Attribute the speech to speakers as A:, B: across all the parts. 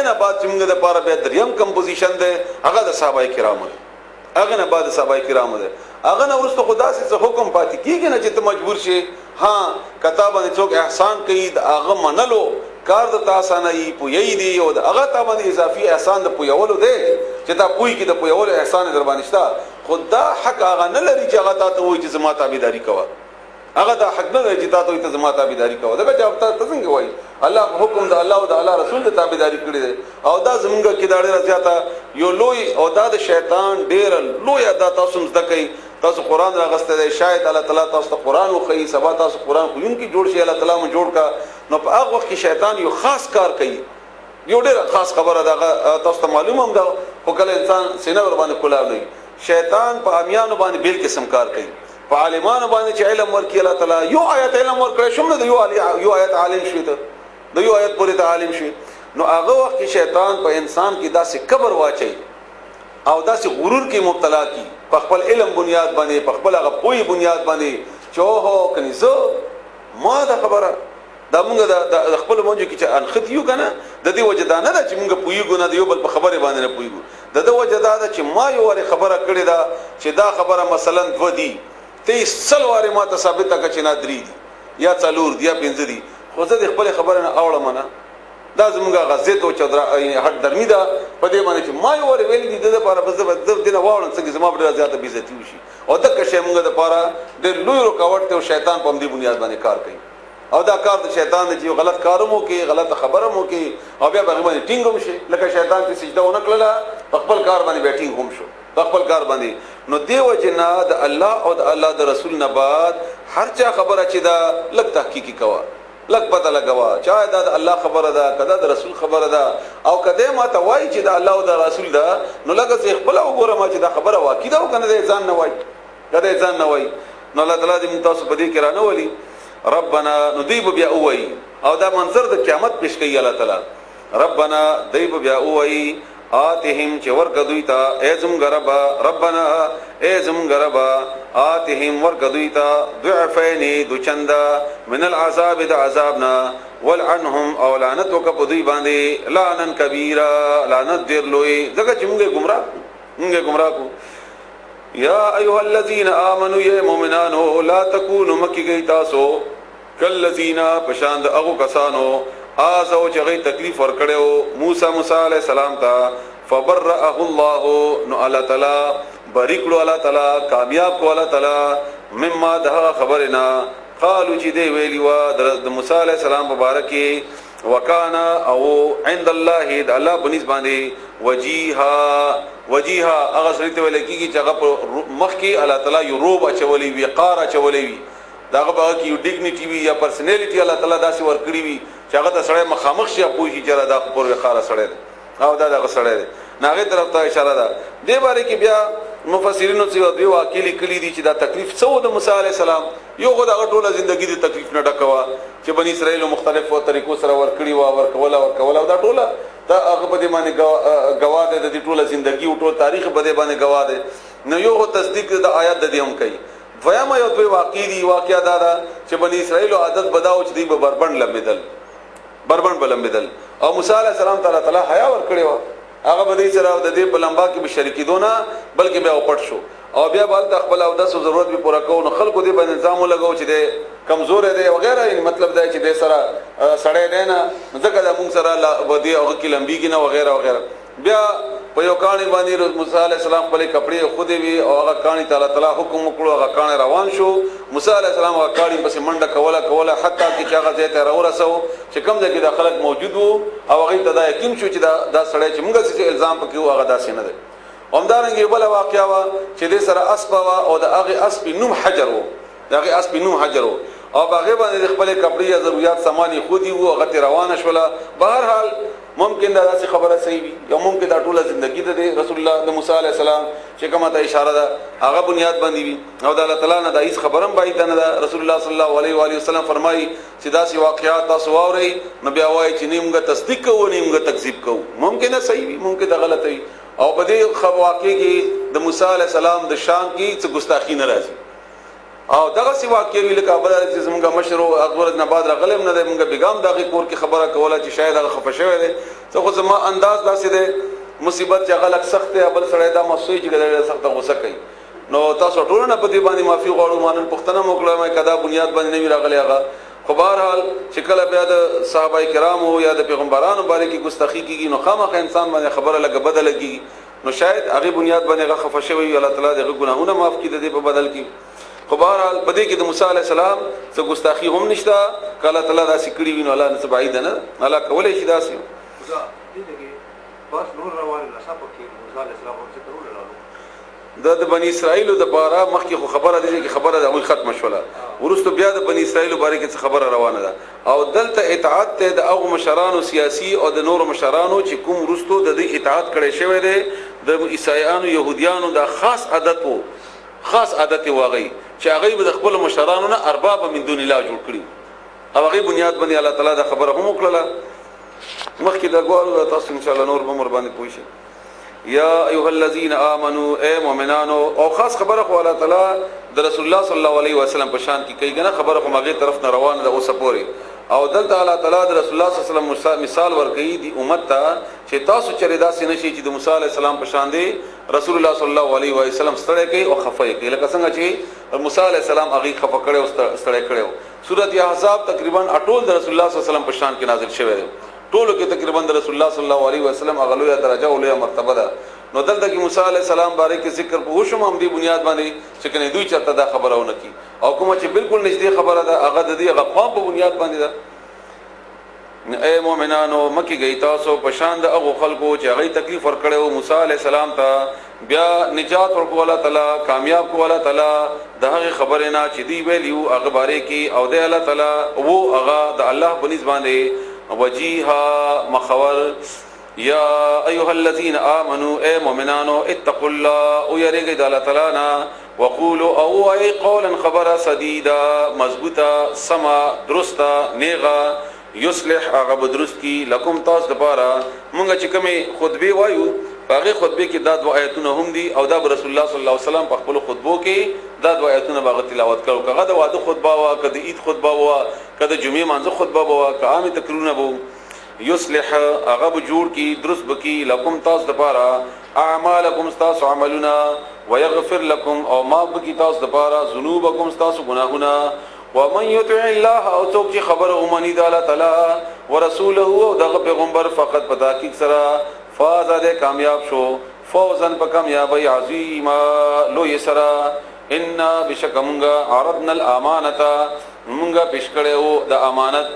A: نه بعد چې موږ د پاره بیا دریم کمپوزیشن ده هغه د صحابه کرامو هغه نه بعد صحابه کرامو ده هغه نه ورسته خدا سي حکم پاتې کیږي نه چې ته مجبور شې ها کتابه څوک احسان کوي هغه منلو کار د تاسو نه یي پوي دی او هغه ته باندې اضافي احسان د پویولو دی چې دا پوي کې د پویولو احسان در باندې شته خدا حق هغه نه لري چې هغه ته وایي چې زما تابعداري کوه هغه دا حق نه لري چې تاسو ته زما تابعداري کوه دا چې تاسو څنګه وایي الله حکم د الله او د الله رسول ته تابعداري کړی دی او دا زمونږ کې دا ډېر زیاته یو لوی او دا د شیطان ډېر لوی دا تاسو مزد کوي تاسو قران راغسته دی شاید الله تعالی تاسو ته قران خو خي سبا تاسو قران خو يون کې جوړ شي الله تعالی مو جوړ کا نو په هغه وخت کې شیطان یو خاص کار کوي یو ډېر خاص خبره ده تاسو ته معلومه هم ده خو کله انسان سینه ور باندې کولاو نه شیطان په امیانو باندې بیل قسم کار کوي په عالمانو باندې چې علم ورکړي الله تعالی یو آیت علم ورکړي شوم نه یو آیت عالم شوی ته د یو آیت پورې ته عالم شي نو هغه وخت کې شیطان په انسان کې داسې کبر واچي او داسې غرور کې مبتلا کی په خپل علم بنیاد باندې په خپل هغه پوي بنیاد باندې چوهو کنيزو ما دا خبره دا موږ د خپل مونږ کې چې انخت یو کنه د دې وجدانه ده چې موږ پوي ګونه د یو بل په خبره باندې نه پوي د وجدانه چې ما یو وری خبره کړې ده چې دا خبره مثلا دو دي ته سلواره ما ته ثابته کړه چې نادري دي یا څلور دي یا پنځه دي خو زه د خپل خبره نه اوړم نه دا زموږه غزت او چدرا حق درمی دا په دې باندې چې ما یو ور ویل دي د لپاره بس د دینه واړم څنګه زما ډیره زیاته بیزتی وشي او د کښه موږ د لپاره د لوی رکاوټ ته شیطان په دې بنیاد باندې کار کوي او دا کار د شیطان دی چې غلط کارمو کې غلط خبرمو کې او بیا باندې ټینګ هم شي لکه شیطان چې سجده ونکړه خپل کار باندې بیٹینګ هم شو خپل کار باندې نو دیو جنا د الله او د الله د رسول نه بعد هر چا خبره چې دا لګ تحقیقی کوا لګ پته لګوا چا دا د الله خبره ده کدا د رسول خبره ده او کده ما ته وای چې د الله او د رسول ده نو لګ زه خپل وګورم چې دا خبره واقعي ده او کنه ځان نه وای کده ځان نه وای نو الله تعالی دې تاسو په دې کې رانه ولي ربنا ندیب بیا اوئی او دا منظر د قیامت پیش کوي الله تعالی ربنا دیب بیا اوئی آتهم چې ورکدوی تا ازم غربا ربنا ازم غربا آتهم ورکدوی تا ضعفین دو چندا من العذاب د عذابنا ولعنهم او لعنت وکپدوی باندې لعنن کبیره لعنت ډیر لوی ځکه چې موږ گمراه کو یا ایها الذين امنوا یا مؤمنانو لا تکونوا مکی تاسو کلذین پشاند اغو کسانو آزو چې غي تکلیف ورکړو موسی علیہ السلام ته فبرأه الله نو الله تعالی بریکلو الله تعالی کامیاب کو الله تعالی مما ده خبرنا قالو چې دی ویلی وا د موسی علیہ السلام مبارکي وکانا او عند الله د الله بنس باندې وجيها هغه سړی ته ویل کیږي چې هغه مخ کې الله تعالی یو روب اچولي وقار اچولي وي داغه باغ کې یو ډیګنیټي وي یا پرسنالټي الله تعالی داسې ورکړي وي چې هغه د سړی مخامخ شي پوهیږي چې دا پر وقار سړی او دا دغه سړی دی ناغه طرف ته اشاره ده دې باره کې بیا مفسرینو چې دوی واقعي کلی دي چې دا تکلیف څو د موسی عليه السلام یو غو دا ټوله ژوندۍ د تکلیف نه ډکوا چې بنی اسرائیل مختلفو طریقو سره ورکړي وا ورکولا دا ټوله دا هغه په دې باندې گواذ ده د ټوله ژوندۍ او ټول تاریخ په دې باندې گواذ ده نو یو تصدیق د آیات د دې هم کوي دویمه یو دوی واقعیا دا چې بنی اسرائیل عادت بداو چې دی به بربند بلمبدل او موسی علیہ السلام تعالی حیا ور کړی و هغه به دې سره د دې په لمبا کې به شریکی دونه بلکې به پټ شو او بیا بل د خپل او د ضرورت به پوره کوو نو خلکو دې باندې نظام لګاو چې دې کمزور دی وغیرہ مطلب دا چې دې سره سړی دی نه ځکه د موږ سره ودی او کې لمبي کې نه وغیرہ بیا په یو کانی باندې موسی علیہ السلام خپل کپڑے خود وی او هغه کانی تعالی حکم وکړو هغه کانی روان شو موسی علیہ السلام هغه کانی پس منډه کوله حتی چې هغه ځای ته راورسو چې کوم ځای کې د خلک موجود وو او هغه ته دا یقین شو چې دا سړی چې موږ څه الزام پکې هغه داسې نه دی همدارنګه بل واقعا وا چې د سره اسب او د هغه اسب نوم حجر وو دغه اسب نوم حجر وو او هغه باندې خپل کپڑے ضرورت سامانی خودي وو هغه روانه شوله بهر حال ممکن دا داسې خبره صحیح وي یا ممکن دا ټوله ژوندۍ د رسول الله د موسی علیہ السلام چې کومه ته اشاره ده هغه بنیاد باندې وي او د الله تعالی نه د هیڅ خبرم باید نه ده رسول الله صلی الله علیه و علیه وسلم فرمایي چې داسې واقعات تاسو واورئ نو بیا وایي چې نیمګه تصدیق کوو نیمګه تکذیب کوو ممکن نه صحیح وي ممکن دا غلط وي او په دې واقع کې د موسی علیہ السلام د شان کې څه ګستاخی نه راځي او دغه سیوا کې ویل کابل چې زمونږه مشر او اکبر نه بعد راغلم نه مونږه بیګام دغه کور کې خبره کوله چې شاید هغه خفه شوی دی څه خو زما انداز داسې دی مصیبت چې هغه لک سخت دی بل سړی دا مسوي چې ګډه سخت غوسه کوي نو تاسو ټول نه پدې باندې معافي غواړو مانن پښتنه موکړه مې کدا بنیاد باندې نه وی راغلی هغه خو بهرحال چې کله بیا د صحابه کرامو یا د پیغمبرانو باندې کې ګستاخی کیږي نو خامخا انسان باندې خبره لګ بدل کیږي نو شاید هغه بنیاد باندې هغه خفه شوی الله تعالی دغه ګناهونه معاف کړي د دې په بدل کې خو بهرحال پدې کې د موسی علی السلام څخه ګستاخی هم نشته کله تعالی دا سکړي وینو الله نه بعید نه الله کولای شي داسې
B: بس نور روان نصاب کې موسی علی السلام هم څه کول
A: د بنی اسرائیل د پاره مخکې خو خبره دي چې خبره د ختم شوله ورسته بیا د بنی اسرائیل باره کې خبره روانه ده او دلته اطاعت ته د هغه مشرانو سیاسي او د نور مشرانو چې کوم ورسته د دې اطاعت کړي شوی دی د عیسایانو يهوديانو د خاص عادت واغی چې هغه د خپل مشرانو نه ارباب من دون الله جوړ کړي او هغه بنیاد باندې الله تعالی د خبره هم وکړه مخکې د ګوالو تاسو ان شاء الله نور به مر باندې پوښی یا ایها الذین آمنو اے مؤمنانو او خاص خبره خو الله تعالی د رسول الله صلی الله علیه وسلم په شان کې کوي کنه خبره خو ماغه طرف نه روانه ده اوسه پوري او دلته الله تعالی د رسول الله صلی الله علیه وسلم مثال ورکړي دی امت ته چې تاسو چرې داسې نشي چې د موسی علیه السلام په شان دی رسول الله صلی الله علیه وسلم ستړی کوي او خفه کوي لکه څنګه چې موسی علیه السلام هغه خفه کړي او ستړی کړي سورۃ احزاب تقریبا اټول د رسول الله صلی الله علیه وسلم په شان کې نازل شوی دی ټولو کې تقریبا د رسول الله صلی الله علیه وسلم اغلوه درجه او لوی مرتبه ده نو دلته کې موسی علی السلام باره کې ذکر په وشم هم دی بنیاد باندې چې کنه دوی چرته دا خبرونه کی او کوم چې بالکل نږدې خبره ده هغه د دې غفام په بنیاد باندې ده اے مؤمنانو مکی گئی تاسو په شان د هغه خلکو چې هغه تکلیف ورکړو موسی علی السلام ته بیا نجات ورکو الله تعالی کامیاب کو الله تعالی د هغه خبره نه چې دی ویلیو هغه باره کې او د الله تعالی وو هغه د الله په نسبت باندې وجيها مخور یا ایها الذین آمنوا اے مؤمنانو اتقوا الله او یریږئ د الله تعالی نه وقولوا او ای قولا خبر سدیدا مضبوطه سما درسته نیغه یصلح هغه درست کی لکم تاسو لپاره مونږ چې کومه خطبه وایو هغه خطبه کې دا دوا آیتونه هم دي او دا رسول الله صلی الله علیه وسلم په خپل خطبو کې دا دوا آیتونه باغ تلاوت کړو کغه د واده خطبه وا کده عید خطبه وا کده جمعې مانځه خطبه وا عام تقریرونه وو یصلح اغب جوړ کی درست بکی لکم تاس دپارا اعمالکم تاس عملنا ويغفر لكم او ما بکی تاس دپارا ذنوبکم تاس گناهنا ومن يطع الله او څوک چې خبر اومني د الله تعالی ورسوله او دغه پیغمبر فقط پتا کی سرا فاز ده کامیاب شو فوزن په کامیابی عظیما لو یسرا ان بشکمغا عرضنا الامانه مونږه پیش کړو د امانت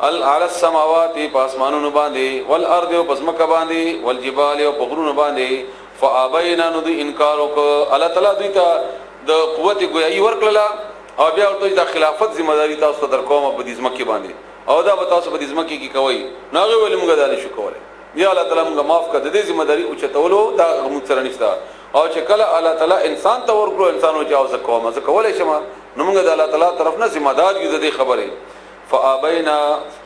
A: على السماوات پاسمانونو باندې والارض او پسمکه باندې والجبال او پغرونو باندې فابینا ند انکار وک الله تعالی دوی ته د قوت گویی ورکړه او بیا ورته د خلافت ذمہ داری تاسو در کومه په دې ځمکه باندې او دا به تاسو په دې ځمکه کې کوي ناغه ولې موږ دا نشو کولای یا الله تعالی موږ معاف کړه د دې ذمہ داری او چتولو دا موږ سره نشته او چې کله الله تعالی انسان ته ورکړو انسانو چې اوسه کومه ځکه کولای شم نو موږ د الله تعالی طرف نه ذمہ دار یو د دې خبره فابینا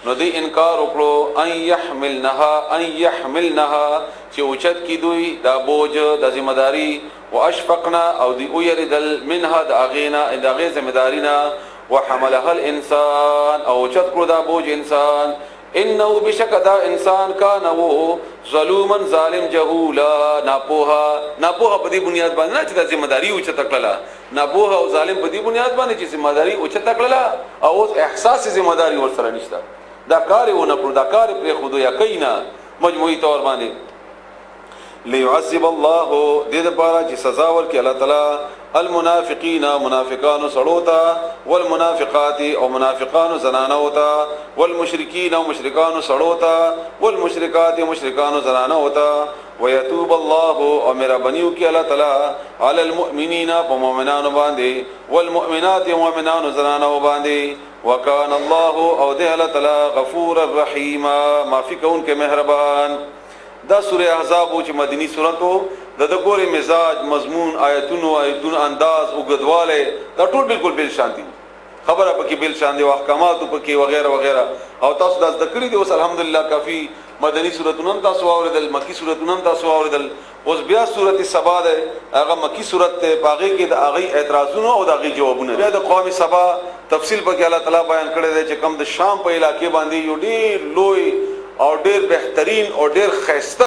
A: نو دی انکار وکړو ان يحملنها چې اوچت کی دوی دا بوج د ذمہ داری واشفقنا او دی او يردل منها د اغینا د اغه ذمہ دارینا وحملها الانسان او اوچت کړو دا بوج انسان انه بشکدا انسان کان وو ظلوما ظالم جهولا ناپوها په دې بنیاد باندې چې د ذمہ داری اوچت کړه ناپوها او ظالم په دې بنیاد باندې چې ذمہ داری اوچت کړه او احساس ذمہ داری ور سره نشته دا کار ونه کړو دا کار پر خود یا کینا مجموعي تور باندې ليعذب الله دې لپاره چې سزا ورکړي الله تعالی المنافقین منافقان سړوتا والمنافقات او منافقان زنانوتا والمشرکین او مشرکان سړوتا والمشرکات او مشرکان زنانوتا ويتوب الله امر بنيو کې الله تعالی علی المؤمنین په مؤمنانو باندې والمؤمنات او مؤمنان زنانو باندې وکان الله او دې الله تعالی غفور الرحیم معافی کون کې مهربان دا سوره احزاب چې مدنی سورته د ګوري مزاج مضمون آیتونو انداز او غدواله دا ټول بالکل بل شانتي خبره پکې بل شان دي او احکامات پکې وغیرہ وغیرہ او تاسو د ذکر دي اوس الحمدلله کافی مدني سورتونه تاسو اوریدل مکی سورتونه تاسو اوریدل اوس بیا سورته سبا ده هغه مکی سورته باغی کې د هغه اعتراضونه او د هغه جوابونه بیا د قوم سبا تفصیل په کې الله تعالی بیان کړی دی چې کوم د شام په علاقې باندې یو ډیر لوی او ډیر بهترین او ډیر خسته